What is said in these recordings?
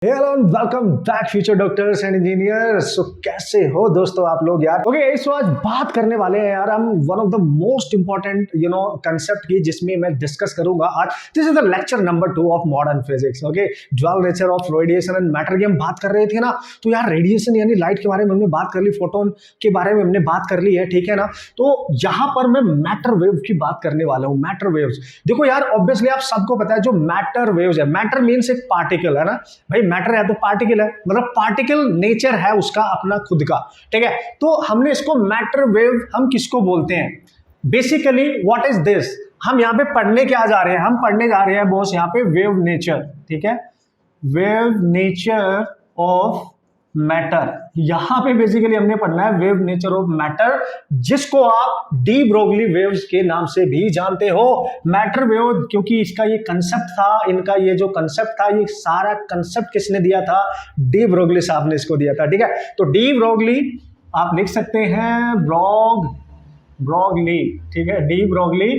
Hello and welcome back future doctors and engineers. So कैसे हो दोस्तों आप लोग यार। ओके इस आज बात करने वाले हैं यार हम one of the most important concept की जिसमें मैं डिस्कस करूंगा आज। This is the lecture number 2 of modern physics. Okay dual nature of radiation and matter की हम बात कर रहे थे ना। तो यार रेडिएशन यानी लाइट के बारे में हमने बात कर ली, फोटोन के बारे में हमने बात कर ली है, ठीक है ना। तो यहाँ पर मैं मैटर वेव की बात करने वाला हूँ। मैटर वेव्स देखो यार, ऑब्वियसली आप सबको पता है जो मैटर वेव्स है, मैटर मीन्स एक पार्टिकल है ना भाई, मैटर है तो पार्टिकल है, मतलब पार्टिकल नेचर है उसका अपना खुद का, ठीक है। तो हमने इसको मैटर वेव हम किसको बोलते हैं बेसिकली, व्हाट इज दिस। हम यहाँ पे पढ़ने क्या जा रहे हैं, हम पढ़ने जा रहे हैं बॉस यहाँ पे वेव नेचर, ठीक है, वेव नेचर ऑफ मैटर। यहां पे बेसिकली हमने पढ़ना है वेव नेचर ऑफ मैटर, जिसको आप डी ब्रोगली वेव्स के नाम से भी जानते हो। मैटर वेव, क्योंकि इसका ये कंसेप्ट था, इनका ये जो कंसेप्ट था, ये सारा कंसेप्ट किसने दिया था, डी ब्रोगली साहब ने इसको दिया था, ठीक है। तो डी ब्रोगली आप लिख सकते हैं ब्रोगली, ठीक है, डी ब्रोगली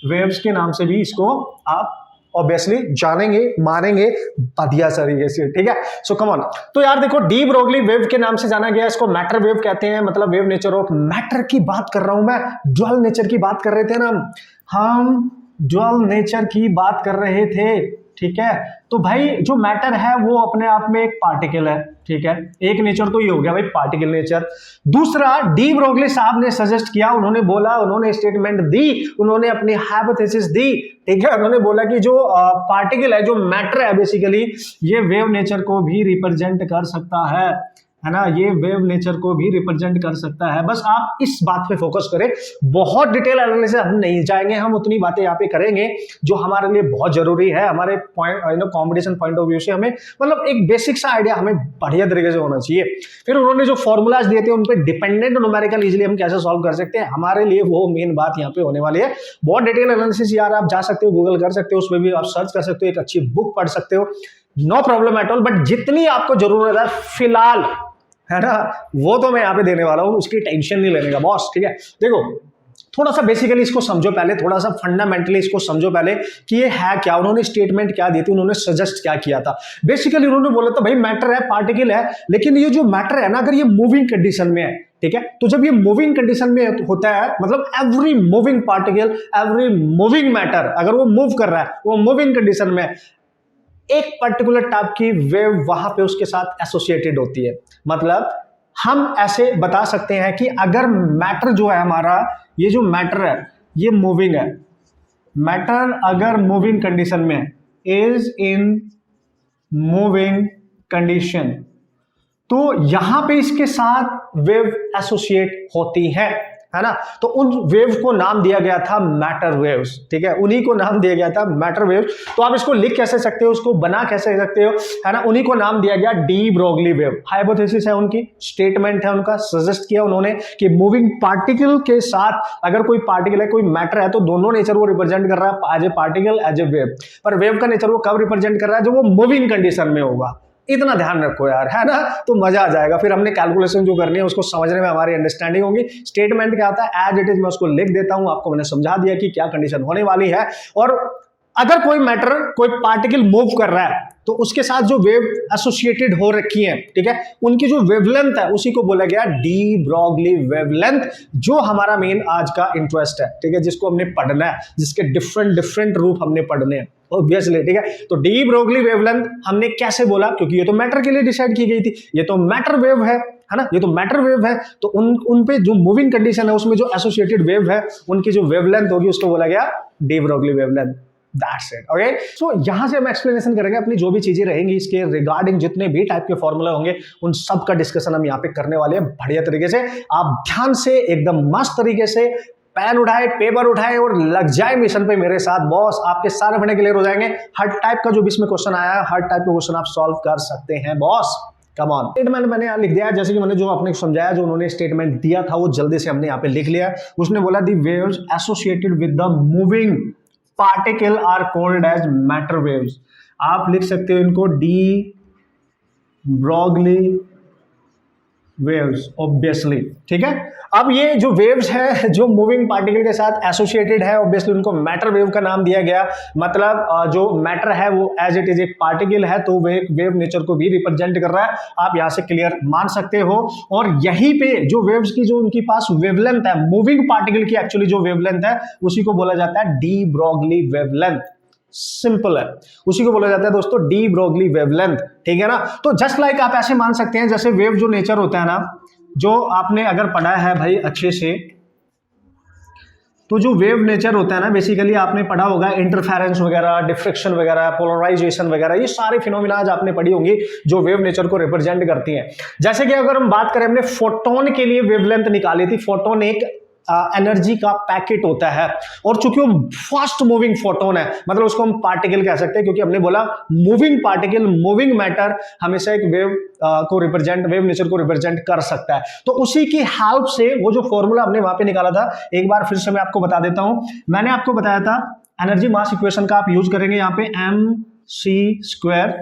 वेव्स के नाम से भी इसको आप ऑब्वियसली जानेंगे, मानेंगे बढ़िया तरीके से, ठीक है। सो कम ऑन। तो यार देखो, डी ब्रोगली वेव के नाम से जाना गया, इसको मैटर वेव कहते हैं, मतलब वेव नेचर ऑफ मैटर की बात कर रहा हूं मैं। ड्यूअल नेचर की बात कर रहे थे ना हम ड्यूअल नेचर की बात कर रहे थे, ठीक है। तो भाई जो मैटर है वो अपने आप में एक पार्टिकल है, ठीक है। एक नेचर तो ये हो गया भाई पार्टिकल नेचर। दूसरा, डी ब्रोगली साहब ने सजेस्ट किया, उन्होंने बोला, उन्होंने स्टेटमेंट दी, उन्होंने अपनी हाइपोथेसिस दी, ठीक है। उन्होंने बोला कि जो पार्टिकल है, जो मैटर है बेसिकली, ये वेव नेचर को भी रिप्रेजेंट कर सकता है ना, ये वेव नेचर को भी रिप्रेजेंट कर सकता है। बस आप इस बात पे फोकस करें, बहुत डिटेल एनालिसिस हम नहीं जाएंगे, हम उतनी बातें यहाँ पे करेंगे जो हमारे लिए बहुत जरूरी है, हमारे point competition point of view से हमें मतलब एक बेसिक सा आइडिया हमें बढ़िया तरीके से होना चाहिए। फिर उन्होंने जो फॉर्मूलाज दिए थे उन पर डिपेंडेंट न्यूमेरिकल इजिली हम कैसे सॉल्व कर सकते हैं, हमारे लिए वो मेन बात यहाँ पे होने वाली है। बहुत डिटेल एनालिसिस यार आप जा सकते हो, गूगल कर सकते हो, उसमें भी आप सर्च कर सकते हो, एक अच्छी बुक पढ़ सकते हो, no problem at all. But जितनी आपको जरूरत है फिलहाल, है ना, वो तो मैं यहाँ पे देने वाला हूँ, उसकी टेंशन नहीं लेने का बॉस, ठीक है। देखो थोड़ा सा बेसिकली इसको समझो पहले, थोड़ा सा फंडामेंटली इसको समझो पहले कि ये है क्या, उन्होंने स्टेटमेंट क्या दी थी, उन्होंने सजेस्ट क्या किया था। बेसिकली उन्होंने बोला था भाई मैटर है, पार्टिकल है, लेकिन ये जो मैटर है ना, अगर ये मूविंग कंडीशन में है, ठीक है, तो जब ये मूविंग कंडीशन में होता है, मतलब every moving particle, every moving matter, अगर वो मूव कर रहा है, वो मूविंग कंडीशन में, एक पर्टिकुलर टाइप की वेव वहां पे उसके साथ एसोसिएटेड होती है। मतलब हम ऐसे बता सकते हैं कि अगर मैटर जो है हमारा, ये जो मैटर है ये मूविंग है, मैटर अगर मूविंग कंडीशन में, इज इन मूविंग कंडीशन, तो यहां पे इसके साथ वेव एसोसिएट होती है ना। तो उन वेव को नाम दिया गया था मैटर वेव्स, ठीक है, उन्हीं को नाम दिया गया था मैटर वेव्स। तो आप इसको लिख कैसे सकते हो, उसको बना कैसे सकते हो, है ना, उन्हीं को नाम दिया गया डी ब्रोगली वेव। हाइपोथेसिस है उनकी, स्टेटमेंट है उनका, सजेस्ट किया उन्होंने कि मूविंग पार्टिकल के साथ अगर कोई पार्टिकल है, कोई मैटर है, तो दोनों नेचर वो रिप्रेजेंट कर रहा है, as a particle, as a wave. पर वेव का नेचर वो कब रिप्रेजेंट कर रहा है, जब वो मूविंग कंडीशन में होगा। इतना ध्यान रखो यार, है ना, तो मजा आ जाएगा। फिर हमने कैलकुलेशन जो करनी है उसको समझने में हमारी अंडरस्टैंडिंग होगी। स्टेटमेंट क्या आता है, एज इट इज मैं उसको लिख देता हूं, आपको मैंने समझा दिया कि क्या कंडीशन होने वाली है। और अगर कोई मैटर, कोई पार्टिकल मूव कर रहा है, तो उसके साथ जो वेव एसोसिएटेड हो रखी है, ठीक है, उनकी जो वेवलेंथ है उसी को बोला गया डी ब्रोगली वेवलेंथ, जो हमारा मेन आज का इंटरेस्ट है, ठीक है, जिसको हमने पढ़ना है, जिसके डिफरेंट रूप हमने पढ़ने हैं ऑब्वियसली, ठीक है। तो डी ब्रोगली वेवलेंथ हमने कैसे बोला, क्योंकि ये तो मैटर के लिए डिसाइड की गई थी, ये तो मैटर वेव है ना, ये तो मैटर वेव है, तो उन पे जो मूविंग कंडीशन है उसमें जो एसोसिएटेड वेव है उनकी जो वेवलेंथ होगी उसको बोला गया D Broglie wavelength. That's it, okay? So यहां से हम एक्सप्लेनेशन करेंगे अपनी जो भी चीजें रहेंगी इसके रिगार्डिंग, जितने भी टाइप के फॉर्मूला होंगे उन सब का डिस्कशन हम यहाँ पे करने वाले हैं बढ़िया तरीके से। आप ध्यान से एकदम मस्त तरीके से पेन उठाए, पेपर उठाए और लग जाए मिशन पे मेरे साथ बॉस, आपके सारे पढ़ने क्लियर हो जाएंगे। हर टाइप का जो भी इसमें क्वेश्चन आया है, हर टाइप का क्वेश्चन आप सॉल्व कर सकते हैं बॉस। Come on. स्टेटमेंट मैंने यहाँ लिख दिया है, जैसे कि मैंने जो आपने समझाया, जो उन्होंने स्टेटमेंट दिया था वो जल्दी से हमने यहाँ पे लिख लिया। उसने बोला the waves associated with the moving particle are called as matter waves. आप लिख सकते हो इनको डी ब्रोगली वेव्स ऑब्वियसली, ठीक है। अब ये जो वेव्स है जो मूविंग पार्टिकल के साथ एसोसिएटेड है, ऑब्वियसली उनको मैटर वेव का नाम दिया गया। मतलब जो मैटर है वो एज इट इज एक पार्टिकल है, तो वे वेव नेचर को भी रिप्रेजेंट कर रहा है, आप यहां से क्लियर मान सकते हो। और यहीं पे जो वेव्स की जो उनके पास वेवलेंथ है, मूविंग पार्टिकल की एक्चुअली जो वेवलेंथ है उसी को बोला जाता है डी ब्रोगली वेवलेंथ। सिंपल है, उसी को बोला जाता है दोस्तों डी ब्रोगली वेवलेंथ, ठीक है ना। तो जस्ट लाइक आप ऐसे मान सकते हैं जैसे वेव जो नेचर होता है ना, जो आपने अगर पढ़ा है भाई अच्छे से, तो जो वेव नेचर होता है ना बेसिकली आपने पढ़ा होगा इंटरफेरेंस वगैरह, डिफ्रेक्शन वगैरह, पोलराइजेशन वगैरह, ये सारे फिनोमिना आज आपने पढ़ी होंगी जो वेव नेचर को रिप्रेजेंट करती हैं। जैसे कि अगर हम बात करें, हमने फोटोन के लिए वेवलेंथ निकाली थी। फोटोन एक एनर्जी का पैकेट होता है, और चूंकि वो फास्ट मूविंग फोटोन है, मतलब उसको हम पार्टिकल कह सकते हैं, क्योंकि हमने बोला मूविंग पार्टिकल, मूविंग मैटर हमेशा एक वेव को रिप्रेजेंट, वेव नेचर को रिप्रेजेंट कर सकता है। तो उसी की हेल्प से वो जो फॉर्मूला हमने वहां पे निकाला था, एक बार फिर से मैं आपको बता देता हूं। मैंने आपको बताया था एनर्जी मास इक्वेशन का आप यूज करेंगे यहाँ पे mc²,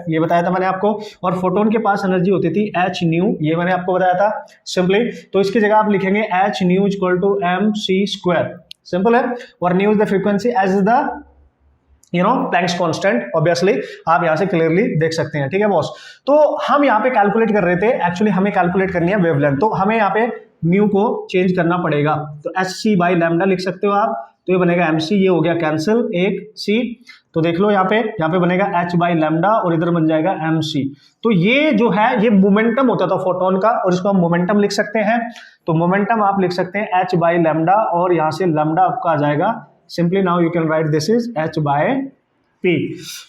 ये बताया था मैंने आपको, और फोटोन के पास एनर्जी होती थी h न्यू, ये मैंने आपको बताया था सिंपली। तो इसकी जगह आप लिखेंगे h nu equal to mc², simple है। और nu is the frequency, h is the Planck's constant, obviously आप यहां से क्लियरली देख सकते हैं, ठीक है बॉस। तो हम यहाँ पे कैलकुलेट कर रहे थे, एक्चुअली हमें कैलकुलेट करनी है वेवलेंथ, तो हमें यहाँ पे म्यू को चेंज करना पड़ेगा। तो hc/λ लिख सकते हो आप, तो ये बनेगा mc, ये हो गया कैंसिल, एक c, तो देख लो यहाँ पे बनेगा h/λ और इधर बन जाएगा mc। तो ये जो है ये मोमेंटम होता था फोटोन का, और इसको हम मोमेंटम लिख सकते हैं। तो मोमेंटम आप लिख सकते हैं h/λ, और यहाँ से लैम्डा आपका आ जाएगा, simply now you can right this is h/p।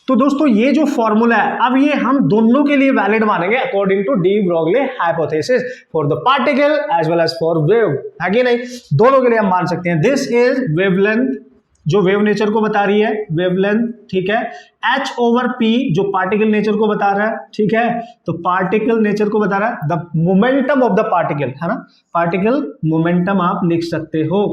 तो दोस्तों ये जो फॉर्मूला है, अब ये हम दोनों के लिए वैलिड मानेंगे according to de Broglie hypothesis for the particle as well as for wave, है कि नहीं? दोनों के लिए हम मान सकते हैं। दिस इज वेवलेंथ जो वेव नेचर को बता रही है, वेवलेंथ, ठीक है। h/p जो पार्टिकल नेचर को बता रहा है, ठीक है। तो पार्टिकल नेचर को बता रहा है, the momentum of the particle, है ना, पार्टिकल मोमेंटम आप लिख सकते हो,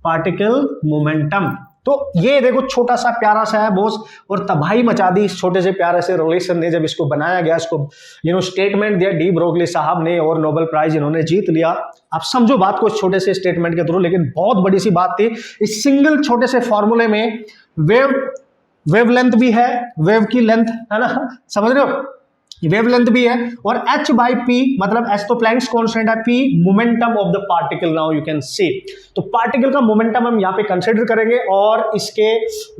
पार्टिकल मोमेंटम। तो ये देखो छोटा सा प्यारा सा है बॉस, और तबाही मचा दी इस छोटे से प्यारे से रिलेशन ने जब इसको बनाया गया, इसको स्टेटमेंट दिया डी ब्रोगली साहब ने, और नोबेल प्राइज इन्होंने जीत लिया। आप समझो बात को इस छोटे से स्टेटमेंट के थ्रू, लेकिन बहुत बड़ी सी बात थी। इस सिंगल छोटे से फॉर्मूले में वेवलेंथ भी है, वेव की लेंथ, है ना, समझ रहे हो, वेवलेंथ भी है, और h/p मतलब h तो प्लैंक्स कांस्टेंट है, p momentum of the particle. Now you can see, तो पार्टिकल का मोमेंटम हम यहाँ पे कंसीडर करेंगे, और इसके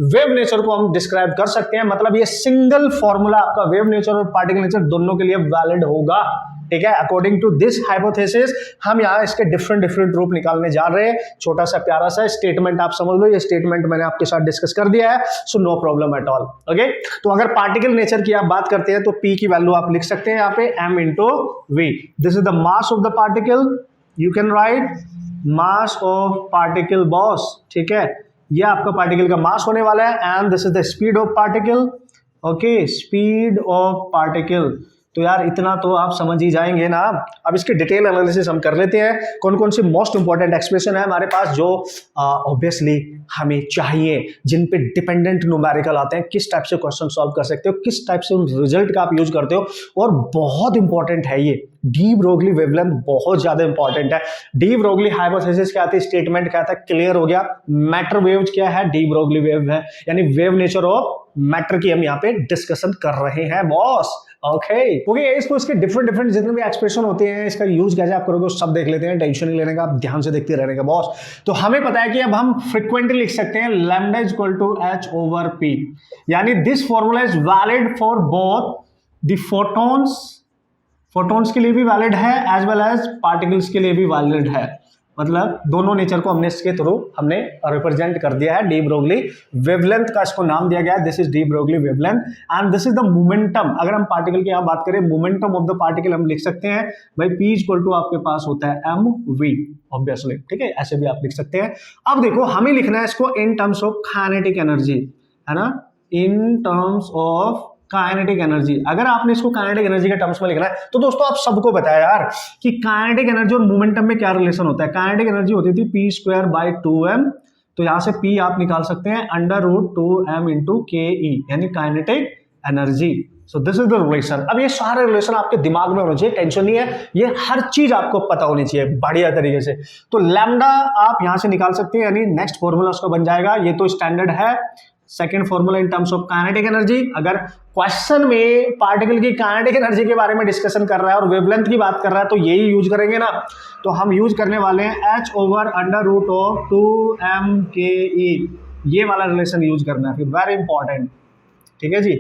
वेव नेचर को हम डिस्क्राइब कर सकते हैं। मतलब ये सिंगल फॉर्मूला आपका वेव नेचर और पार्टिकल नेचर दोनों के लिए वैलिड होगा, ठीक है। अकॉर्डिंग टू दिस हाइपोथेसिस हम यहाँ इसके डिफरेंट रूप निकालने जा रहे हैं। छोटा सा प्यारा सा स्टेटमेंट आप समझ लो, ये स्टेटमेंट मैंने आपके साथ डिस्कस कर दिया है, so no problem at all, okay. तो अगर पार्टिकल नेचर की आप बात करते हैं तो p की वैल्यू आप लिख सकते हैं यहाँ पे m into v। This is the mass of the particle, you can right mass of particle boss, ठीक है। ये आपका पार्टिकल का मास होने वाला है, and this is the speed of particle, okay, speed of particle. तो यार इतना तो आप समझ ही जाएंगे ना। अब इसके डिटेल एनालिसिस हम कर लेते हैं, कौन कौन सी मोस्ट इंपॉर्टेंट एक्सप्रेशन है हमारे पास जो ऑब्वियसली हमें चाहिए, जिन पे डिपेंडेंट न्यूमेरिकल आते हैं, किस टाइप से क्वेश्चन सॉल्व कर सकते हो, किस टाइप से उन रिजल्ट का आप यूज करते हो। और बहुत इंपॉर्टेंट है ये डी ब्रोगली वेवलेंथ, बहुत ज्यादा इंपॉर्टेंट है। डी ब्रोगली हाइपोथेसिस क्या थी, स्टेटमेंट क्या था, क्लियर हो गया। मैटर वेव क्या है, डी ब्रोगली वेव है, यानी वेव नेचर ऑफ मैटर की हम यहाँ पे डिस्कशन कर रहे हैं बॉस, ओके। इसको इसके डिफरेंट जितने भी एक्सप्रेशन होते हैं, इसका यूज कैसे आप करोगे सब देख लेते हैं, टेंशन नहीं लेने का, आप ध्यान से देखते रहने का बॉस। तो हमें पता है कि अब हम फ्रीक्वेंटली लिख सकते हैं लैम्डा इक्वल टू h/p, यानी this formula is valid for both the photons के लिए भी वैलिड है, एज वेल एज पार्टिकल्स के लिए भी वैलिड है। मतलब दोनों नेचर को हमने इसके थ्रू हमने रिप्रेजेंट कर दिया है। डी ब्रोगली वेवलेंथ का इसको नाम दिया गया है, this is D Broglie wavelength, and this is the momentum. अगर हम पार्टिकल की यहाँ बात करें, मोमेंटम ऑफ द पार्टिकल हम लिख सकते हैं भाई p इक्वल टू आपके पास होता है mv, ऑब्वियसली, ठीक है, ऐसे भी आप लिख सकते हैं। अब देखो हमें लिखना है इसको in terms of kinetic energy, है ना, in terms of kinetic energy. अगर आपने इसको काइनेटिक एनर्जी के टर्म्स में लिखना है तो दोस्तों आप सबको पता है यार कि काइनेटिक एनर्जी और मोमेंटम में क्या रिलेशन होता है। काइनेटिक एनर्जी होती थी p²/2m, तो यहां से p आप निकाल सकते हैं √2m × ke, यानी kinetic energy, so this is the relation. अब ये सारे रिलेशन आपके दिमाग में होने चाहिए, टेंशन नहीं है, ये हर चीज आपको पता होनी चाहिए बढ़िया तरीके से। तो लैम्डा आप यहां से निकाल सकते हैं, यानी नेक्स्ट फॉर्मूला उसका बन जाएगा, ये तो स्टैंडर्ड है। Second formula in terms of kinetic energy, अगर क्वेश्चन में पार्टिकल की काइनेटिक एनर्जी के बारे में डिस्कशन कर रहा है और वेवलेंथ की बात कर रहा है तो यही यूज करेंगे ना। तो हम यूज करने वाले हैं h/√2m/ke, ये वाला रिलेशन यूज करना है फिर, वेरी इंपॉर्टेंट। ठीक है जी,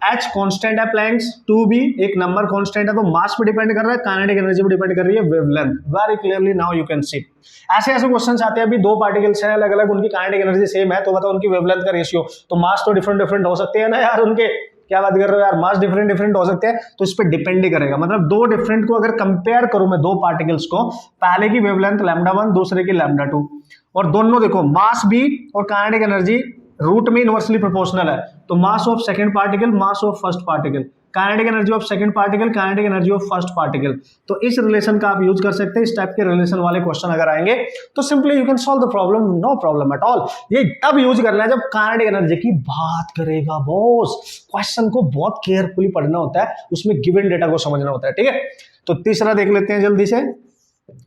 h कांस्टेंट है प्लैंक्स, 2b एक नंबर कांस्टेंट है, तो मास पे डिपेंड कर रहा है, काइनेटिक एनर्जी पे डिपेंड कर रही है wavelength. Very clearly now you can see. ऐसे ऐसे क्वेश्चंस आते हैं, अभी दो पार्टिकल्स हैं अलग अलग, उनकी काइनेटिक एनर्जी सेम है, तो बताओ उनकी वेवलेंथ का रेशियो, तो मास तो डिफरेंट डिफरेंट हो सकते हैं ना यार उनके, क्या बात कर रहे हो यार, मास डिफरेंट डिफरेंट हो सकते हैं, तो इस पे डिपेंड ही करेगा। मतलब दो डिफरेंट को अगर कंपेयर करूं मैं, दो पार्टिकल्स को, पहले की वेवलेंथ λ1 दूसरे की λ2, और दोनों देखो मास भी और काइनेटिक एनर्जी रूट में इनवर्सली प्रोपोर्शनल है, तो mass of second particle mass of first particle, kinetic energy of second particle kinetic energy of first particle. तो इस रिलेशन का आप यूज कर सकते हैं। इस टाइप के रिलेशन वाले क्वेश्चन अगर आएंगे तो simply you can solve the problem, no problem at all. ये तब यूज करना है जब काइनेटिक एनर्जी की बात करेगा बॉस। क्वेश्चन को बहुत केयरफुली पढ़ना होता है, उसमें गिवन डेटा को समझना होता है। ठीक है, तो तीसरा देख लेते हैं जल्दी से।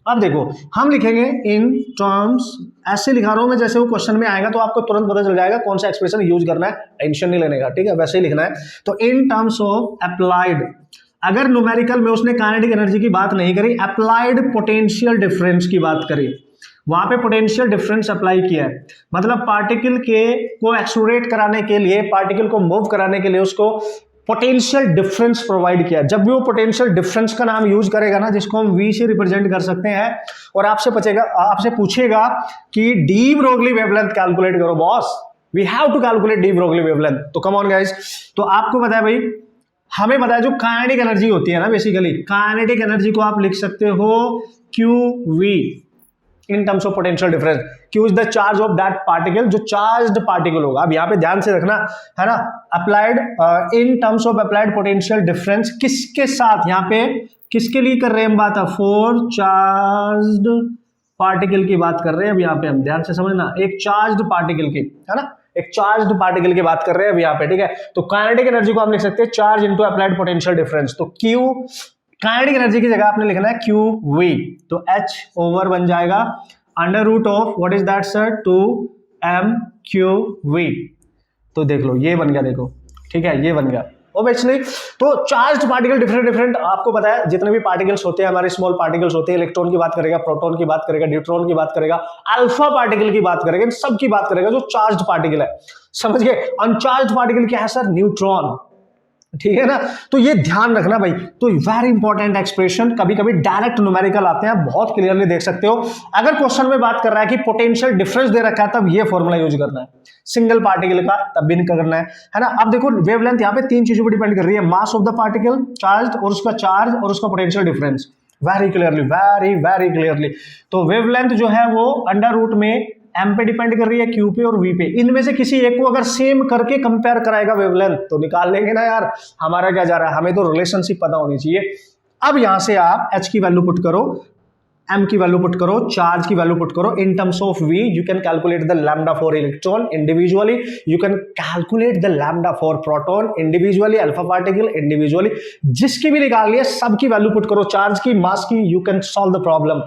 अब देखो हम लिखेंगे इन टर्म्स, ऐसे लिखा रहा हूं मैं जैसे वो क्वेश्चन में आएगा, तो आपको तुरंत पता चल जाएगा कौन सा एक्सप्रेशन यूज करना है, टेंशन नहीं लेने का। ठीक है, वैसे ही लिखना है। तो इन टर्म्स ऑफ अप्लाइड, अगर न्यूमेरिकल में उसने काइनेटिक एनर्जी की बात नहीं करी, अप्लाइड पोटेंशियल डिफरेंस की बात करी, वहां पे पोटेंशियल डिफरेंस अप्लाई किया है, मतलब पार्टिकल के को एक्सलरेट कराने के लिए, पार्टिकल को मूव कराने के लिए उसको पोटेंशियल डिफरेंस प्रोवाइड किया। जब भी वो पोटेंशियल डिफरेंस का नाम यूज करेगा ना, जिसको हम V से रिप्रेजेंट कर सकते हैं, और आपसे पूछेगा कि डी ब्रोगली वेवलेंथ कैलकुलेट करो boss, we have to calculate de Broglie wavelength. तो कम ऑन गाइस, तो आपको पता है भाई, हमें पता है जो काइनेटिक एनर्जी होती है ना, बेसिकली काइनेटिक एनर्जी को आप लिख सकते हो QV in terms of potential difference. Q is the charge of that particle, जो चार्ज्ड पार्टिकल होगा। अब यहाँ पे ध्यान से रखना है ना, applied in terms of applied potential difference किसके साथ, यहाँ पे किसके लिए कर रहे हैं हम बात, फॉर चार्ज्ड पार्टिकल की बात कर रहे हैं। अब यहाँ पे हम ध्यान से समझना, एक चार्ज्ड पार्टिकल की, है ना, एक चार्ज्ड पार्टिकल की बात कर रहे हैं अब यहाँ पे। ठीक है, तो काइनेटिक एनर्जी को हम लिख सकते हैं charge into applied potential difference. तो Q काइनेटिक एनर्जी की जगह आपने लिखना है QV, तो H ओवर बन जाएगा under root of what is that sir, 2mQV। तो देख लो ये बन गया, देखो ठीक है, ये बन गया ऑब्वियसली। तो चार्ज्ड पार्टिकल डिफरेंट डिफरेंट, आपको पता है जितने भी पार्टिकल्स होते हैं हमारे, स्मॉल पार्टिकल्स होते हैं, इलेक्ट्रॉन की बात करेगा, प्रोटॉन की बात करेगा, न्यूट्रॉन की बात करेगा, अल्फा पार्टिकल की बात करेगा, इन सब की बात करेगा जो चार्ज्ड पार्टिकल है। समझ गए? अनचार्ज्ड पार्टिकल क्या है सर, न्यूट्रॉन। ठीक है ना, तो ये ध्यान रखना भाई। तो वेरी इंपॉर्टेंट एक्सप्रेशन, कभी कभी डायरेक्ट न्यूमेरिकल आते हैं, आप बहुत क्लियरली देख सकते हो। अगर क्वेश्चन में बात कर रहा है कि पोटेंशियल डिफरेंस दे रखा है, तब ये फॉर्मूला यूज करना है, सिंगल पार्टिकल का तब भी नहीं करना है ना। अब देखो वेवलेंथ यहाँ पे तीन चीजों पर डिपेंड कर रही है, mass of the particle, charge, और उसका चार्ज, और उसका potential difference. Very clearly, very very clearly. तो वेवलेंथ जो है वो अंडर रूट में M पे डिपेंड कर रही है, Q पे और V पे। इनमें से किसी एक को अगर सेम करके कंपेयर कराएगा वेवलेंथ, तो निकाल लेंगे ना यार, हमारा क्या जा रहा है, हमें तो रिलेशनशिप पता होनी चाहिए। अब यहां से आप H की वैल्यू पुट करो, M की वैल्यू पुट करो, चार्ज की वैल्यू पुट करो। In terms of V you can calculate the lambda for electron individually, you can calculate the lambda for proton individually, alpha particle individually, जिसकी भी निकाल लिया सबकी वैल्यू पुट करो, चार्ज की, मास की, you can solve the problem.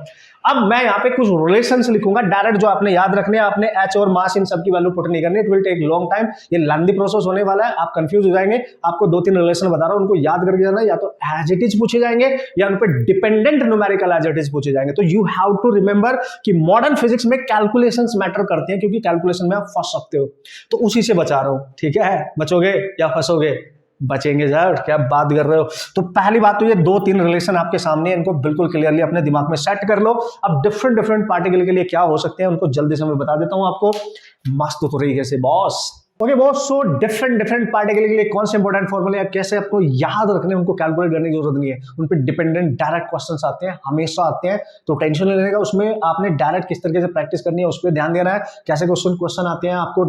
अब मैं यहाँ पे कुछ रिलेशंस लिखूंगा डायरेक्ट, जो आपने याद रखने हैं, आपने H और मास इन सब की वैल्यू पुट नहीं करनी, it will take long time, ये लेंथी प्रोसेस होने वाला है, आप कंफ्यूज हो जाएंगे। आपको दो तीन रिलेशन बता रहा हूं, उनको याद करके जाना, या तो एज इट इज पूछे जाएंगे या उन पर dependent numerical as it is पूछे जाएंगे। तो यू हैव टू रिमेंबर कि मॉडर्न फिजिक्स में कैलकुलेशंस मैटर करते हैं, क्योंकि कैलकुलेशन में आप फंस सकते हो, तो उसी से बचा रहा हूं। ठीक है, बचोगे या फंसोगे? बचेंगे सर, क्या बात कर रहे हो। तो पहली बात तो ये दो तीन रिलेशन आपके सामने, इनको बिल्कुल क्लियरली अपने दिमाग में सेट कर लो। अब डिफरेंट डिफरेंट पार्टिकल के लिए क्या हो सकते हैं, उनको जल्दी से मैं बता देता हूं आपको, मस्त तरीके से boss. Okay boss, so different different particle के लिए कौन से इंपॉर्टेंट फॉर्मूले या कैसे आपको याद रखने, उनको कैलकुलेट करने की जरूरत नहीं है, उन पे डिपेंडेंट डायरेक्ट क्वेश्चंस आते हैं, हमेशा आते हैं। तो टेंशन नहीं लेने का, उसमें आपने डायरेक्ट किस तरीके से प्रैक्टिस करनी है उस पर ध्यान देना है। कैसे क्वेश्चन आते हैं आपको,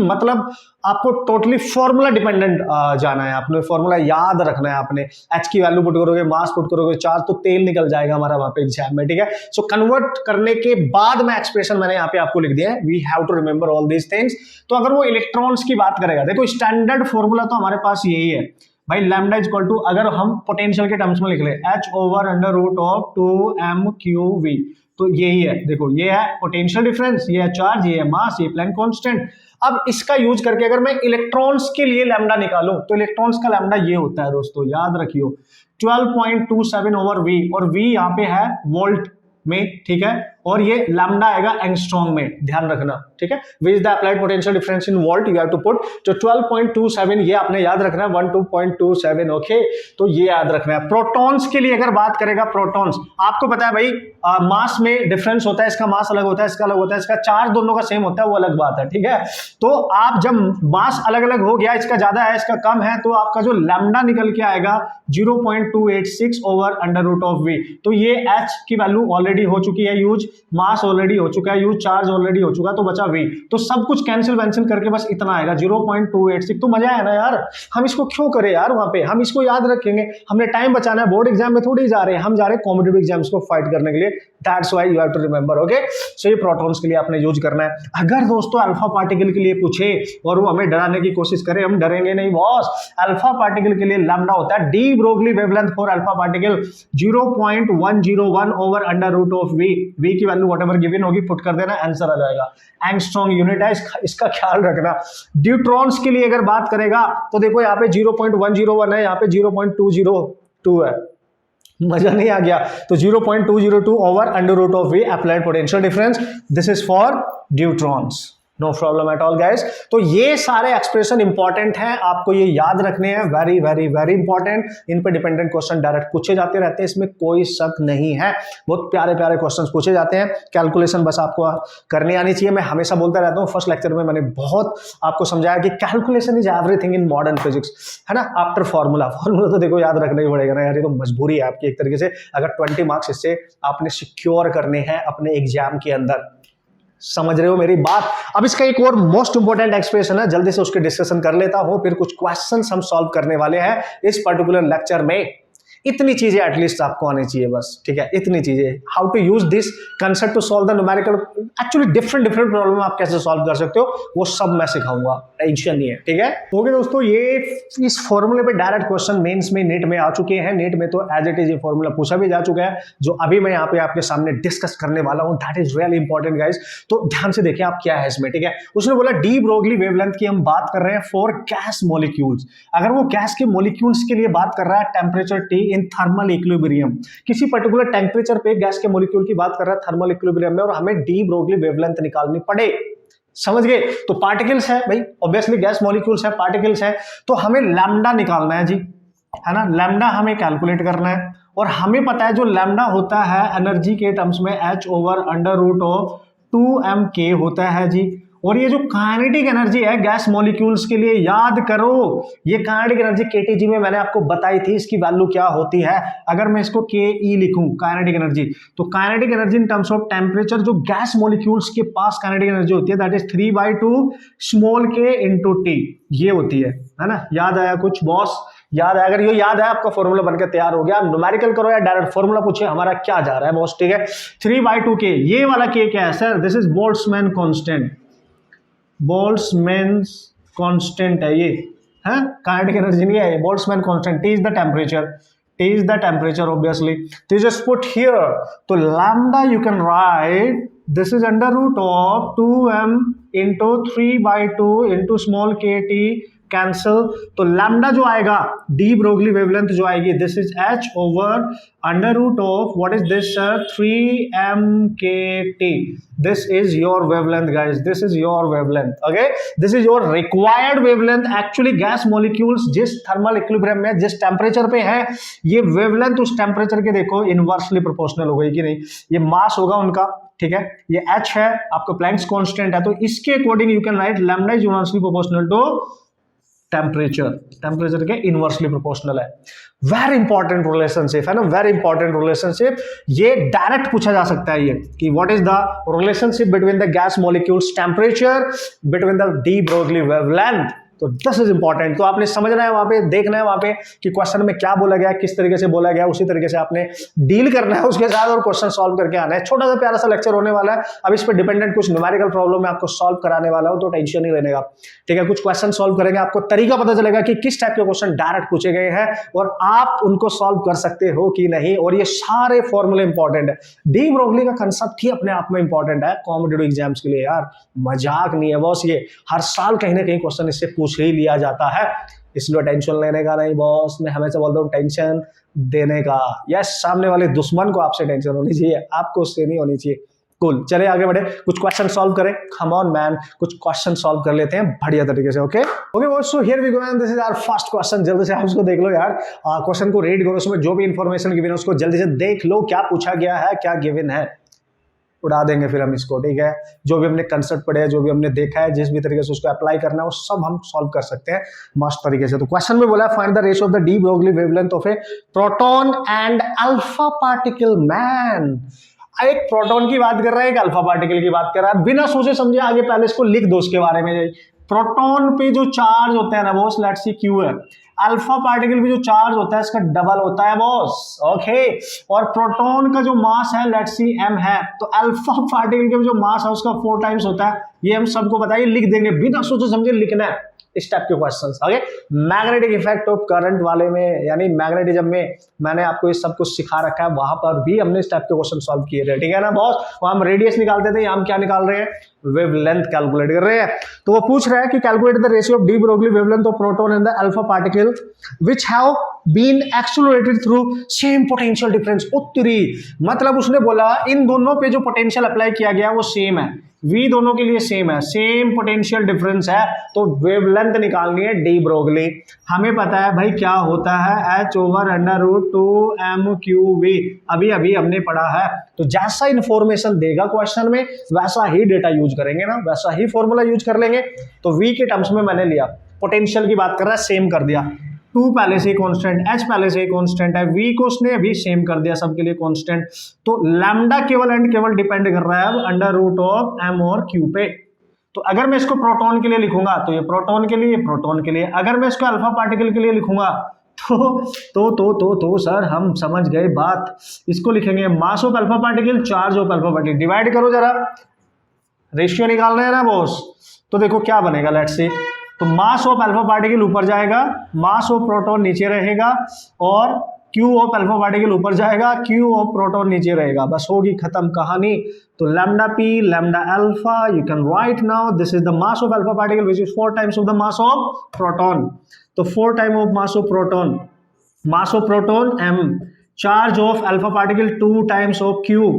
मतलब आपको टोटली फॉर्मूला डिपेंडेंट जाना है, आपने फॉर्मूला याद रखना है। आपने H की वैल्यू पुट करोगे, मास पुट करोगे, चार्ज, तो तेल निकल जाएगा हमारा वहां पे एग्जाम में। ठीक है, सो कन्वर्ट करने के बाद में एक्सप्रेशन मैंने यहाँ पे आपको लिख दिया है, we have to remember all these things. तो अगर वो इलेक्ट्रॉन्स की बात करेगा, देखो स्टैंडर्ड फॉर्मूला तो हमारे पास यही है, भाई लैम्डा इज इक्वल टू, अगर हम पोटेंशियल के टर्म्स में लिख ले, h over under root of 2m/v, तो यही है, देखो ये है पोटेंशियल डिफरेंस, ये है चार्ज, ये है मास, ये प्लैंक कांस्टेंट। अब इसका यूज करके अगर मैं इलेक्ट्रॉन्स के लिए लैम्डा निकालूं तो इलेक्ट्रॉन्स का लैम्डा ये होता है दोस्तों, याद रखियो 12.27 ओवर v, और v यहाँ पे है वोल्ट में, ठीक है, और ये लैम्डा आएगा एंगस्ट्रॉम में, ध्यान रखना, ठीक है। Which the applied potential difference in volt you have to put, तो 12.27 ये आपने याद रखना है, 12.27, ओके, तो ये याद रखना है। प्रोटॉन्स के लिए अगर बात करेगा, प्रोटॉन्स आपको पता है भाई मास में डिफरेंस होता है, इसका मास अलग होता है, इसका अलग होता है, इसका चार्ज दोनों का सेम होता है, वो अलग बात है, ठीक है। तो आप जब मास अलग अलग हो गया, इसका ज्यादा है इसका कम है, तो आपका जो लैम्डा निकल के आएगा 0.286 over under root of v, तो ये h की वैल्यू ऑलरेडी हो चुकी है यूज, मास ऑलरेडी हो चुका है यूज, चार्ज ऑलरेडी हो चुका है, तो बचा v, तो सब कुछ कैंसिल वैंसिल करके बस इतना आएगा 0.286। तो मजा है ना यार, हम इसको क्यों करें यार, वहां पे हम इसको याद रखेंगे, हमने टाइम बचाना है, बोर्ड एग्जाम में थोड़ी जा रहे हैं, हम जा रहे हैं कॉम्पिटिटिव एग्जाम्स को फाइट करने के लिए, that's why you have to remember, okay. So ये प्रोटॉन्स के लिए आपने यूज करना है। अगर दोस्तों अल्फा पार्टिकल के लिए पूछे और वो हमें डराने की कोशिश करे, हम डरेंगे नहीं बॉस। अल्फा पार्टिकल के लिए लैम्डा होता है de Broglie wavelength for alpha particle 0.101 over under root of v, v की वैल्यू व्हाटएवर गिवन होगी पुट कर देना, आंसर आ जाएगा। एंगस्ट्रॉम यूनिट है, इसका ख्याल रखना। ड्यूट्रॉन्स के लिए अगर बात करेगा तो देखो यहाँ पे 0.101 है, यहाँ पे 0.202 है, मजा नहीं आ गया, तो 0.202 over under root of v applied potential difference, this is for deuterons, no problem at all guys. तो ये सारे एक्सप्रेशन इंपॉर्टेंट हैं, आपको ये याद रखने हैं, वेरी वेरी वेरी इंपॉर्टेंट। इन पे डिपेंडेंट क्वेश्चन डायरेक्ट पूछे जाते रहते हैं, इसमें कोई शक नहीं है, बहुत प्यारे प्यारे क्वेश्चंस पूछे जाते हैं। कैलकुलेशन बस आपको करनी आनी चाहिए, मैं हमेशा बोलता रहता हूँ, फर्स्ट लेक्चर में मैंने बहुत आपको समझाया कि calculation is everything in modern physics, है ना, आफ्टर फॉर्मूला तो देखो याद रखना ही पड़ेगा ना यार, ये तो मजबूरी है आपकी एक तरीके से, अगर 20 मार्क्स इससे आपने सिक्योर करने हैं अपने एग्जाम के अंदर, समझ रहे हो मेरी बात। अब इसका एक और मोस्ट इंपोर्टेंट एक्सप्रेशन है, जल्दी से उसके डिस्कशन कर लेता हूं, फिर कुछ क्वेश्चंस हम सॉल्व करने वाले हैं इस पर्टिकुलर लेक्चर में। इतनी चीजें एटलीस्ट आपको आनी चाहिए बस, ठीक है, इतनी चीजें, how to use this concept to solve the numerical, actually different problem आप कैसे सॉल्व कर सकते हो वो सब मैं सिखाऊंगा, टेंशन नहीं है, ठीक है। ओके दोस्तों, ये इस फॉर्मूले पे डायरेक्ट क्वेश्चन मेंस में नेट में आ चुके हैं, नेट में तो एज इट इज ये फॉर्मूला पूछा भी जा चुका है, जो अभी मैं यहाँ पे आपके सामने डिस्कस करने वाला हूँ, that is really important guys. तो ध्यान से देखिए आप क्या है इसमें, ठीक है। उसने बोला डी ब्रोगली वेवलेंथ की हम बात कर रहे हैं फॉर गैस मॉलिक्यूल्स, अगर वो गैस के मॉलिक्यूल्स के लिए बात कर रहा है, temperature T in thermal equilibrium, किसी पर्टिकुलर टेम्परेचर पे गैस के मॉलिक्यूल की बात कर रहा है थर्मल इक्विलिब्रियम में, और हमें डी ब्रोगली वेवलेंथ निकालनी पड़े, समझ गए। तो पार्टिकल्स है भाई, ऑब्वियसली गैस मॉलिक्यूल्स है, पार्टिकल्स है, तो हमें लैम्डा निकालना है जी, है ना, लैम्डा हमें कैलकुलेट करना है, और हमें पता है जो लैम्डा होता है एनर्जी के टर्म्स में h over under root of 2m/k होता है जी। और ये जो काइनेटिक एनर्जी है गैस मॉलिक्यूल्स के लिए, याद करो ये काइनेटिक एनर्जी kTg में मैंने आपको बताई थी, इसकी वैल्यू क्या होती है, अगर मैं इसको ke लिखूं काइनेटिक एनर्जी, तो kinetic energy in terms of temperature जो गैस मॉलिक्यूल्स के पास काइनेटिक एनर्जी होती है that is 3/2 small k into T, ये होती है ना। याद आया कुछ बॉस, याद है, अगर ये याद है आपका फॉर्मूला बनकर तैयार हो गया, न्यूमेरिकल करो या डायरेक्ट फॉर्मूला पूछे हमारा क्या जा रहा है बॉस, ठीक है। 3/2 k, ये वाला k क्या है sir, this is Boltzmann constant, Boltzmann constant है ये, है काइनेटिक एनर्जी नहीं है, Boltzmann constant, T is the temperature, T is the temperature obviously, so you just put here, तो lambda you can write this is under root of 2m into 3/2 into small kt, cancel, तो lambda जो आएगा de Broglie wavelength जो आएगी this is h over under root of what is this sir 3m/kT, this is your wavelength guys, this is your wavelength, okay, this is your required wavelength. Actually gas molecules जिस thermal equilibrium में जिस temperature पे है, ये wavelength उस temperature के देखो inversely proportional हो गई कि नहीं, ये मास होगा उनका, ठीक है, ये h है आपका प्लैंक्स कांस्टेंट है, तो इसके according you can write lambda is inversely proportional to temperature, temperature के इनवर्सली प्रोपोर्शनल है। वेरी इंपॉर्टेंट रिलेशनशिप है ना, वेरी इंपॉर्टेंट रिलेशनशिप, ये डायरेक्ट पूछा जा सकता है ये कि what is the relationship between the gas molecules temperature between the de Broglie wavelength, तो दिस इज इंपॉर्टेंट। तो आपने समझना है वहां पे, देखना है वहां पे कि क्वेश्चन में क्या बोला गया, किस तरीके से बोला गया, उसी तरीके से आपने डील करना है उसके साथ और क्वेश्चन सॉल्व करके आना है। छोटा सा प्यारा सा लेक्चर होने वाला है। अब इस पे डिपेंडेंट कुछ न्यूमेरिकल प्रॉब्लम में आपको सॉल्व कराने वाला हो, तो टेंशन नहीं लेने का, ठीक है। कुछ क्वेश्चन सॉल्व करेंगे, आपको तरीका पता चलेगा कि किस टाइप के क्वेश्चन डायरेक्ट पूछे गए हैं और आप उनको सॉल्व कर सकते हो कि नहीं। और ये सारे फॉर्मूले इंपॉर्टेंट है। डी ब्रोगली का कंसेप्ट ही अपने आप में इंपॉर्टेंट है कॉम्पिटिटिव एग्जाम्स के लिए यार, मजाक नहीं है बॉस। ये हर साल कहीं ना कहीं क्वेश्चन इससे पूछ ही लिया जाता है, इसलिए टेंशन लेने का नहीं बॉस। मैं हमेशा बोलता हूँ टेंशन देने का। यस, सामने वाले दुश्मन को आपसे टेंशन होनी चाहिए, आपको उससे नहीं होनी चाहिए। कूल, चले आगे बढ़े, कुछ क्वेश्चन सॉल्व करें। कम ऑन मैन, कुछ क्वेश्चन सॉल्व कर लेते हैं बढ़िया तरीके से। Okay okay, so here we go and this is our first question. जल्दी से आप उसको देख लो यार, क्वेश्चन को रीड करो, उसमें जो भी इंफॉर्मेशन गिवन है उसको जल्दी से देख लो, क्या पूछा गया है, क्या गिवन है, उड़ा देंगे फिर हम इसको, ठीक है। जो भी हमने कंसेप्ट पढ़े हैं, जो भी हमने देखा है, जिस भी तरीके से उसको अप्लाई करना है वो सब हम सॉल्व कर सकते हैं मस्त तरीके से। तो क्वेश्चन में बोला find the ratio of the de Broglie wavelength of a proton and alpha particle. Man, एक प्रोटॉन की बात कर रहा है, एक अल्फा पार्टिकल की बात कर रहा है, बिना सोचे समझे आगे पहले इसको लिख दो उसके बारे में। प्रोटॉन पे जो चार्ज होता है ना बॉस, लेट्स सी क्यू है। अल्फा पार्टिकल पे जो चार्ज होता है इसका डबल होता है बॉस, ओके। और प्रोटॉन का जो मास है लेट्स सी m है, तो अल्फा पार्टिकल के जो मास है उसका 4 टाइम्स होता है। ये हम सबको बताइए, लिख देंगे, बिना सोचे समझे लिखना है इस टाइप के questions. Okay, magnetic effect of current वाले में, यानी मैग्नेटिज्म में मैंने आपको ये सब कुछ सिखा रखा है, वहां पर भी हमने इस टाइप के क्वेश्चन सॉल्व किए थे, ठीक है ना बॉस। वहां हम रेडियस निकालते थे, हम क्या निकाल रहे हैं, वेवलेंथ कैलकुलेट कर रहे हैं। तो वो पूछ रहा है कि calculate the ratio of de Broglie wavelength of proton and the alpha particle which have been accelerated through same potential difference. उत्तरी मतलब उसने बोला इन दोनों पे जो पोटेंशियल अप्लाई किया गया वो सेम है, V दोनों के लिए सेम है, सेम पोटेंशियल डिफरेंस है, तो वेवलेंथ निकालनी है डी ब्रोगली। हमें पता है भाई क्या होता है, h/√2m⁴ अभी अभी हमने पढ़ा है। तो जैसा इंफॉर्मेशन देगा क्वेश्चन में वैसा ही डेटा यूज करेंगे ना, वैसा ही फॉर्मूला यूज कर लेंगे। तो V के टर्म्स में मैंने लिया, पोटेंशियल की बात कर रहा है, सेम कर दिया। 2 पहले से ही कांस्टेंट, h पहले से ही कांस्टेंट है, v को उसने अभी सेम कर दिया सबके लिए कांस्टेंट। तो लैम्डा केवल एंड केवल डिपेंड कर रहा है अब √m और q पे। तो अगर मैं इसको प्रोटॉन के लिए लिखूंगा तो ये प्रोटॉन के लिए, ये प्रोटॉन के लिए। अगर मैं इसको अल्फा पार्टिकल के लिए लिखूंगा तो सर हम समझ गए बात। इसको लिखेंगे मास of alpha particle, charge of alpha particle, divide करो जरा, रेशियो निकालना है ना बॉस। तो देखो क्या बनेगा, लेट्स सी। तो मास ऑफ अल्फा पार्टिकल ऊपर जाएगा, मास ऑफ प्रोटॉन नीचे रहेगा, और क्यू ऑफ अल्फा पार्टिकल ऊपर जाएगा, क्यू ऑफ प्रोटॉन नीचे रहेगा, बस होगी खत्म कहानी। तो lambda p lambda alpha, you can write now this is the mass of alpha particle which is 4 times of the mass of proton. तो 4 time of mass of proton m, charge of alpha particle 2 times of q,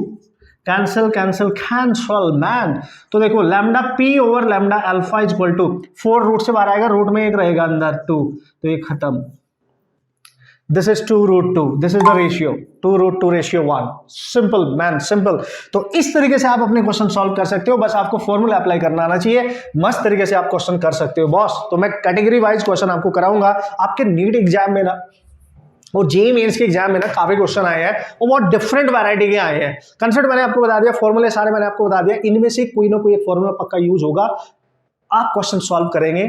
cancel cancel cancel man. तो देखो lambda p over lambda alpha is equal to 4 root से बाहर आएगा, root में एक रहेगा अंदर 2, तो ये खत्म। This is 2√2, this is the ratio 2√2:1। Simple man, simple. तो इस तरीके से आप अपने क्वेश्चन सॉल्व कर सकते हो, बस आपको फॉर्मूला अप्लाई करना आना चाहिए, मस्त तरीके से आप क्वेश्चन कर सकते हो बॉस। तो मैं कैटेगरी वाइज क्वेश्चन आपको कराऊंगा। आपके नीट एग्जाम में ना और जेईई मेंस के एग्जाम में ना काफी क्वेश्चन आए हैं, वो बहुत डिफरेंट वैरायटी के आए हैं। कंसेप्ट मैंने आपको बता दिया, फॉर्मूले सारे मैंने आपको बता दिया, इनमें से कोई ना कोई एक फॉर्मूला पक्का यूज होगा। आप क्वेश्चन सॉल्व करेंगे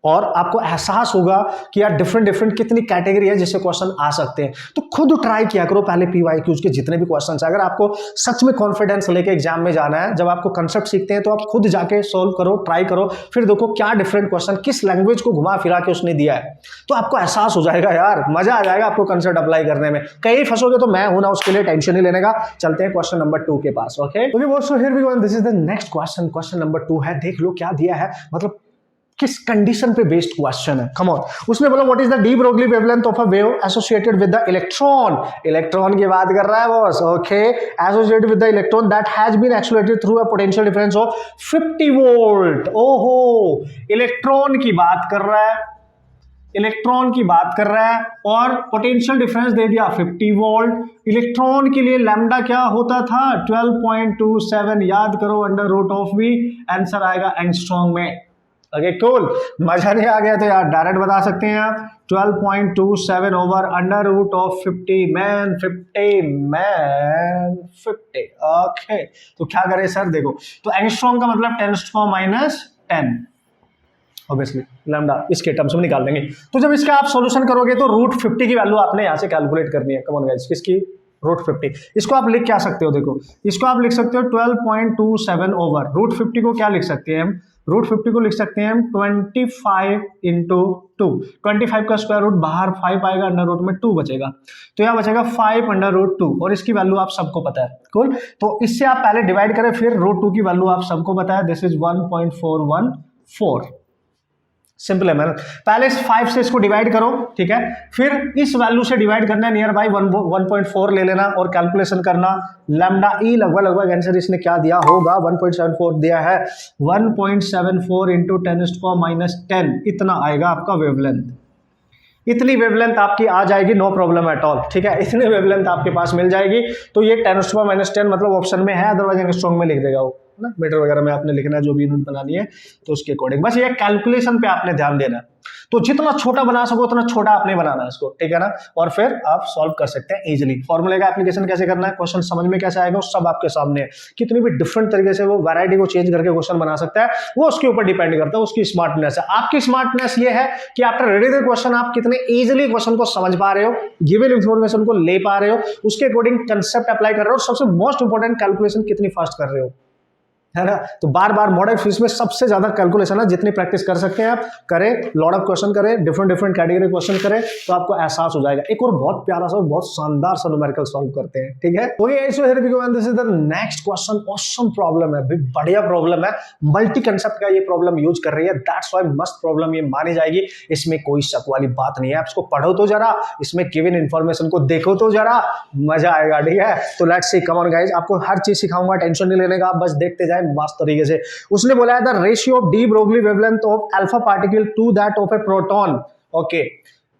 और आपको एहसास होगा कि यार डिफरेंट डिफरेंट कितनी कैटेगरी है जिससे क्वेश्चन आ सकते हैं। तो खुद ट्राई किया करो पहले पीवाईक्यूज के जितने भी क्वेश्चन है। अगर आपको सच में कॉन्फिडेंस लेके एग्जाम में जाना है, जब आपको कंसेप्ट सीखते हैं तो आप खुद जाके सॉल्व करो, ट्राई करो, फिर देखो क्या डिफरेंट क्वेश्चन किस लैंग्वेज को घुमा फिरा के उसने दिया है, तो आपको एहसास हो जाएगा यार, मजा आ जाएगा आपको कंसेप्ट अप्लाई करने में। कहीं फंसोगे तो मैं हूं ना, उसके लिए टेंशन नहीं लेने का। चलते हैं क्वेश्चन नंबर 2 के पास। Okay here we go, this is the next question. Question number 2 है, देख लो क्या दिया है, मतलब किस कंडीशन पे बेस्ड क्वेश्चन है। कम ऑन, उसने बोला what is the de Broglie wavelength of a wave associated with the electron. Electron की बात कर रहा है boss, okay. Associated with the electron that has been accelerated through a potential difference of 50 volt. ओहो, electron की बात कर रहा है, इलेक्ट्रॉन की बात कर रहा है और पोटेंशियल डिफरेंस दे दिया 50 वोल्ट। इलेक्ट्रॉन के लिए लैम्डा क्या होता था, 12.27, याद करो √V, आंसर आएगा एंगस्ट्रॉम में। ओके कूल, मजा नहीं आ गया तो यार डायरेक्ट बता सकते हैं आप, 12.27 ओवर √50 मैन 50। ओके, तो क्या करें सर, देखो तो एंगस्ट्रॉम का मतलब 10⁻⁻10, ऑब्वियसली लैम्डा इसके टर्म्स में निकाल लेंगे। तो जब इसका आप सॉल्यूशन करोगे तो √50 की वैल्यू आपने यहाँ से कैलकुलेट करनी है। कम ऑन गाइस, किसकी? √50। इसको आप लिख क्या सकते हो? देखो इसको आप लिख सकते हो 12.27 ओवर √50 को क्या लिख सकते हैं हम? √50 को लिख सकते हैं हम 25 इंटू 2। 25 का स्क्वायर रूट बाहर 5 आएगा, अंडर रूट में 2 बचेगा, तो यहाँ बचेगा 5 अंडर रूट 2 और इसकी वैल्यू आप सबको पता है। कूल। तो इससे आप पहले डिवाइड करें, फिर √2 की वैल्यू आप सबको पता है, दिस इज 1.414। सिंपल है मैन। पहले इस 5 से इसको डिवाइड करो, ठीक है, फिर इस वैल्यू से डिवाइड करना है, नियर बाई 1.4 ले लेना और कैलकुलेशन करना। लैम्डा ई लगभग आंसर इसने क्या दिया होगा? 1.74 दिया है। 1.74 इंटू 10⁻⁻10 इतना आएगा आपका वेवलेंथ। इतनी वेवलेंथ आपकी आ जाएगी, नो प्रॉब्लम एट ऑल, ठीक है, इतनी वेवलेंथ आपके पास मिल जाएगी। तो ये 10⁻⁻10 मतलब ऑप्शन में है, अदरवाइज एंगस्ट्रॉम में लिख देगा वो ना, मीटर वगैरह में आपने लिखना है, जो भी यूनिट बनानी है तो उसके अकॉर्डिंग। बस ये कैलकुलेशन पे आपने ध्यान देना है। तो जितना छोटा बना सको उतना छोटा आपने बनाना है इसको, ठीक है ना, और फिर आप सॉल्व कर सकते हैं इजीली। फॉर्मूले का एप्लीकेशन कैसे करना है, क्वेश्चन समझ में कैसे आएगा, सब आपके सामने है। कितनी भी डिफरेंट तरीके से वो वैरायटी को चेंज करके क्वेश्चन बना सकता है, वो उसके ऊपर डिपेंड करता है, उसकी स्मार्टनेस है। आपकी स्मार्टनेस ये है कि आफ्टर रीडिंग द क्वेश्चन आप कितने इजीली क्वेश्चन को समझ पा रहे हो, गिवन इंफॉर्मेशन को ले पा रहे हो, उसके अकॉर्डिंग कंसेप्ट अप्लाई कर रहे हो, और सबसे मोस्ट इंपॉर्टेंट कैलकुलेशन कितनी फास्ट कर रहे हो, है ना। तो बार बार मॉडल फिजिक्स में सबसे ज्यादा कैलकुलेशन है, जितनी प्रैक्टिस कर सकते हैं आप करें, लॉट ऑफ क्वेश्चन करें, डिफरेंट कैटेगरी क्वेश्चन करें, तो आपको एहसास हो जाएगा। एक और बहुत प्यारा सा और बहुत शानदार सा न्यूमेरिकल सॉल्व करते हैं, ठीक है। Okay so here we go and this is the next question. Awesome problem है, बढ़िया प्रॉब्लम है, मल्टी कंसेप्ट का ये प्रॉब्लम यूज कर रही है, दैट्स व्हाई मस्त प्रॉब्लम ये मानी जाएगी। इसमें कोई शक वाली बात नहीं है, आप इसको पढ़ो तो जरा, इसमें गिवन इंफॉर्मेशन को देखो तो जरा, मजा आएगा, ठीक है। तो let's see, come on guys, आपको हर चीज सिखाऊंगा, टेंशन नहीं लेने का, आप बस देखते जाए मस्त तरीके से। उसने बोला है the ratio of de Broglie wavelength of alpha particle to that of a proton. Okay,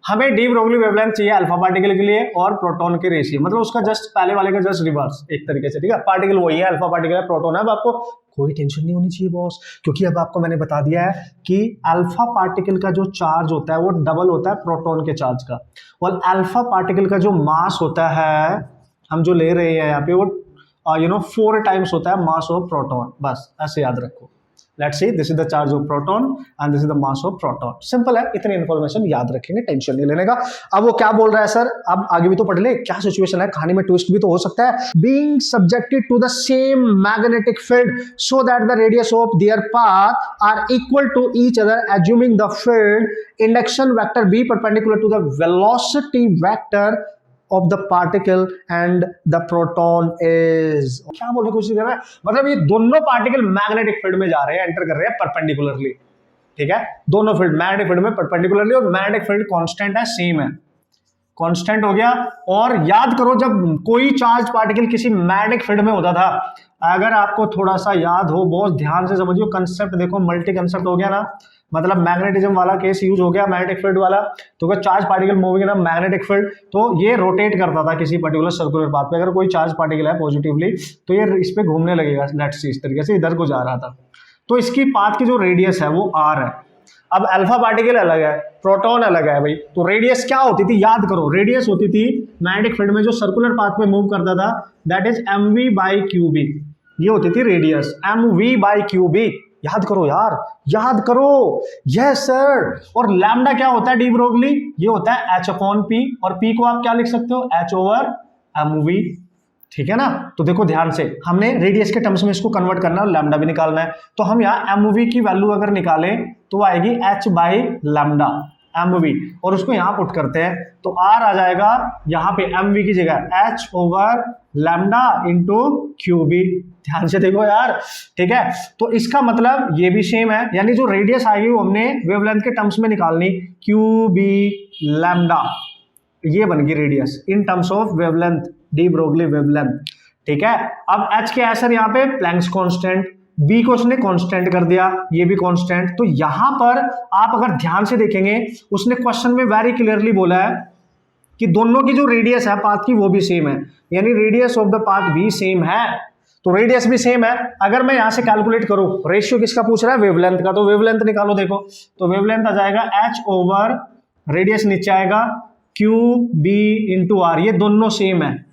हमें डी ब्रोगली वेवलेंथ चाहिए अल्फा पार्टिकल के लिए और प्रोटॉन के रेशियो, मतलब उसका जस्ट पहले वाले का जस्ट रिवर्स एक तरीके से, ठीक है। पार्टिकल वही है, अल्फा पार्टिकल है, प्रोटॉन है। अब आपको कोई टेंशन नहीं होनी चाहिए बॉस, क्योंकि अब आपको मैंने बता दिया है कि अल्फा पार्टिकल का जो चार्ज होता है वो डबल होता है प्रोटॉन के चार्ज का, और अल्फा पार्टिकल का जो मास होता है हम जो ले रहे हैं यहाँ पे, वो 4 टाइम्स होता है मास ऑफ प्रोटॉन। बस ऐसे याद रखो। Let's see, this is the charge of proton and this is the mass of proton. Simple है, इतनी इंफॉर्मेशन याद रखेंगे, टेंशन नहीं लेने का। अब वो क्या बोल रहा है सर, अब आगे भी तो पढ़ ले, क्या सिचुएशन है, कहानी में ट्विस्ट भी तो हो सकता है। Being subjected to the same magnetic field so that the radius of their path are equal to each other, assuming the field induction vector B perpendicular to the velocity vector of the particle and the proton is, क्या बोलने की कोशिश कर रहा है, मतलब ये दोनों पार्टिकल मैग्नेटिक फील्ड में जा रहे हैं, एंटर कर रहे हैं परपेंडिकुलरली, ठीक है। दोनों फील्ड मैग्नेटिक फील्ड में परपेंडिकुलरली, और मैग्नेटिक फील्ड कांस्टेंट है, सेम है, कांस्टेंट हो गया। और याद करो, जब कोई चार्ज पार्टिकल किसी मैग्नेटिक फील्ड में होता था, अगर आपको थोड़ा सा याद हो, बहुत ध्यान से समझियो कंसेप्ट, देखो मल्टी कंसेप्ट हो गया ना, मतलब मैग्नेटिज्म वाला केस यूज हो गया, मैग्नेटिक फील्ड वाला। तो अगर charge particle moving in magnetic field, तो ये रोटेट करता था किसी पर्टिकुलर सर्कुलर पाथ पे। अगर कोई चार्ज पार्टिकल है पॉजिटिवली, तो ये इस पे घूमने लगेगा, लेट्स सी इस तरीके से इधर को जा रहा था, तो इसकी पाथ की जो रेडियस है वो r है। अब अल्फा पार्टिकल अलग है, प्रोटॉन अलग है भाई, तो रेडियस क्या होती थी, याद करो, रेडियस होती थी मैग्नेटिक फील्ड में जो सर्कुलर पाथ पे मूव करता था, दैट इज mv/qb, ये होती थी रेडियस, mv/qb। याद करो यार, याद करो, यस सर। और लैम्डा क्या होता है डी ब्रोगली, ये होता है h/p, और p को आप क्या लिख सकते हो, h/mv, ठीक है ना। तो देखो ध्यान से, हमने रेडियस के टर्म्स में इसको कन्वर्ट करना है और लैम्डा भी निकालना है, तो हम यहाँ mv की वैल्यू अगर निकालें तो आएगी h/λ mv, और उसको यहाँ पुट करते हैं तो r आ जाएगा यहाँ पे mv की जगह h/λ इंटू qb। ध्यान से देखो यार, ठीक है। तो इसका मतलब ये भी सेम है, यानी जो रेडियस आएगी वो हमने वेवलेंथ के टर्म्स में निकालनी, qb λ, ये बन गई radius in terms of wavelength, D Broglie wavelength, ठीक है। अब h के आंसर यहाँ पे प्लैंक्स कांस्टेंट, b को उसने कांस्टेंट कर दिया, ये भी कांस्टेंट। तो यहां पर आप अगर ध्यान से देखेंगे, उसने क्वेश्चन में वेरी क्लियरली बोला है कि दोनों की जो रेडियस है पाथ की वो भी सेम है, यानी रेडियस ऑफ द पाथ भी सेम है, तो रेडियस भी सेम है। अगर मैं यहां से कैलकुलेट करूं, रेशियो किसका पूछ रहा है, वेवलेंथ का, तो वेवलेंथ निकालो, देखो तो वेवलेंथ आ जाएगा h/रेडियस नीचे आएगा qb इंटू r, ये दोनों सेम है,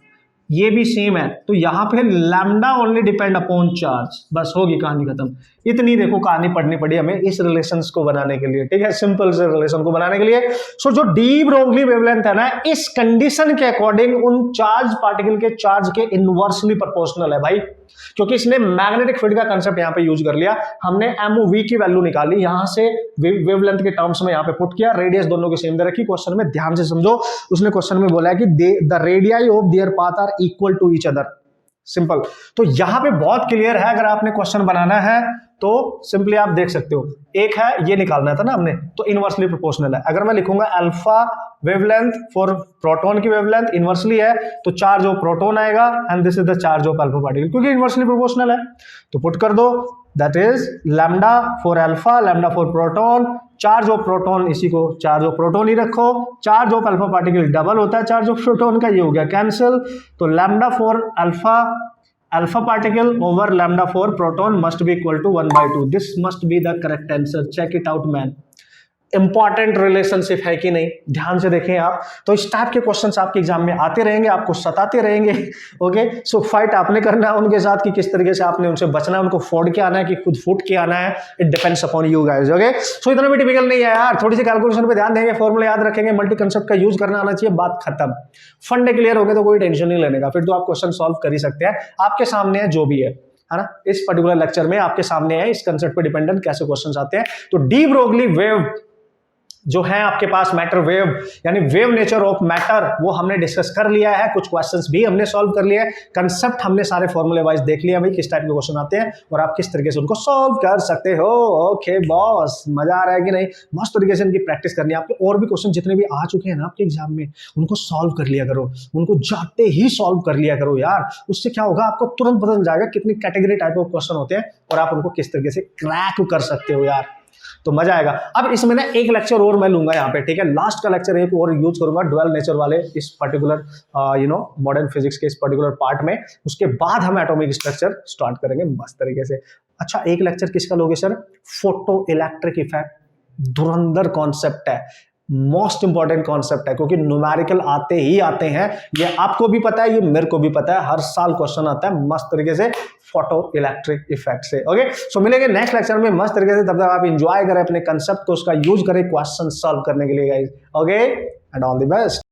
ये भी सेम है, तो यहाँ पे lambda only depend upon charge, बस होगी कहानी खत्म। इतनी देखो कहानी पढ़नी पड़ी हमें इस रिलेशंस को बनाने के लिए, ठीक है, सिंपल से रिलेशन को बनाने के लिए। सो जो डी ब्रोगली वेवलेंथ है ना, इस कंडीशन के अकॉर्डिंग उन चार्ज पार्टिकल के चार्ज के इनवर्सली प्रोपोर्शनल है भाई, क्योंकि इसने मैग्नेटिक फील्ड का कंसेप्ट यहां पे यूज कर लिया। हमने एमओवी की वैल्यू निकाली, यहां से वेवलेंथ के टर्म्स में यहां पे पुट किया, रेडियस दोनों की सेम दे रखी। क्वेश्चन में ध्यान से समझो, उसने क्वेश्चन में बोला है कि the radii of their path are equal to each other, simple. तो यहां पे बहुत क्लियर है, अगर आपने क्वेश्चन बनाना है तो सिंपली आप देख सकते हो, एक है ये निकालना था ना हमने, तो इनवर्सली प्रोपोर्शनल है। अगर मैं लिखूंगा अल्फा वेवलेंथ फॉर प्रोटॉन की वेवलेंथ इनवर्सली है, तो चार्ज ऑफ प्रोटॉन आएगा and this is the charge of alpha particle, क्योंकि इनवर्सली प्रोपोर्शनल है। तो पुट कर दो, that is lambda for alpha, lambda for proton, charge of proton इसी को चार्ज ऑफ प्रोटॉन ही रखो, charge of alpha particle double होता है चार्ज ऑफ प्रोटॉन का, ये हो गया कैंसिल। तो lambda for alpha particle over lambda for proton must be equal to 1/2। This must be the correct answer, check it out man. Important relationship है कि नहीं, ध्यान से देखें आप। तो इस टाइप के क्वेश्चंस आपके एग्जाम में आते रहेंगे, आपको सताते रहेंगे। ओके, सो फाइट आपने करना है उनके साथ कि किस तरीके से आपने उनसे बचना है, उनको फोड़ के आना है कि खुद फूट के आना है, it depends upon you guys. Okay, so इतना भी टिपिकल नहीं है यार, थोड़ी सी कैलकुलेशन पे ध्यान देंगे, फॉर्मूला याद रखेंगे, मल्टी कंसेप्ट का यूज करना आना चाहिए, बात खत्म। फंडे क्लियर हो गए तो कोई टेंशन नहीं लेने का, फिर तो आप क्वेश्चन सॉल्व कर ही सकते हैं। आपके सामने है जो भी है ना, इस पर्टिकुलर लेक्चर में आपके सामने है, इस कंसेप्ट पे डिपेंडेंट कैसे क्वेश्चंस आते हैं। तो डी ब्रोगली वेव जो है आपके पास, मैटर वेव यानी वेव नेचर ऑफ मैटर, वो हमने डिस्कस कर लिया है, कुछ क्वेश्चंस भी हमने सॉल्व कर लिए, कंसेप्ट हमने सारे फॉर्मूले वाइज देख लिया भाई, किस टाइप के क्वेश्चन आते हैं और आप किस तरीके से उनको सॉल्व कर सकते हो। ओके बॉस, मजा आ रहा है कि नहीं? मस्त तरीके से इनकी प्रैक्टिस करनी है आपके, और भी क्वेश्चन जितने भी आ चुके हैं ना आपके एग्जाम में, उनको सॉल्व कर लिया करो, उनको जाते ही सॉल्व कर लिया करो यार। उससे क्या होगा, आपको तुरंत पता चल जाएगा कितनी कैटेगरी टाइप ऑफ क्वेश्चन होते हैं और आप उनको किस तरीके से क्रैक कर सकते हो यार, तो मजा आएगा। अब इसमें ना एक लेक्चर और मैं लूंगा यहाँ पे, ठीक है, लास्ट का लेक्चर एक और यूज करूंगा ड्वेल नेचर वाले इस पर्टिकुलर मॉडर्न फिजिक्स के इस पर्टिकुलर पार्ट में, उसके बाद हम एटॉमिक स्ट्रक्चर स्टार्ट करेंगे मस्त तरीके से। अच्छा, एक लेक्चर किसका लोगे सर? फोटो इलेक्ट्रिक इफेक्ट, धुरंधर कॉन्सेप्ट है, मोस्ट इंपॉर्टेंट कॉन्सेप्ट है, क्योंकि न्यूमेरिकल आते ही आते हैं, ये आपको भी पता है, ये मेरे को भी पता है, हर साल क्वेश्चन आता है मस्त तरीके से फोटो इलेक्ट्रिक इफेक्ट से। ओके, सो मिलेंगे नेक्स्ट लेक्चर में मस्त तरीके से, तब तक आप एंजॉय करें अपने कंसेप्ट को, उसका यूज करें क्वेश्चन सॉल्व करने के लिए guys. Okay, and all the best.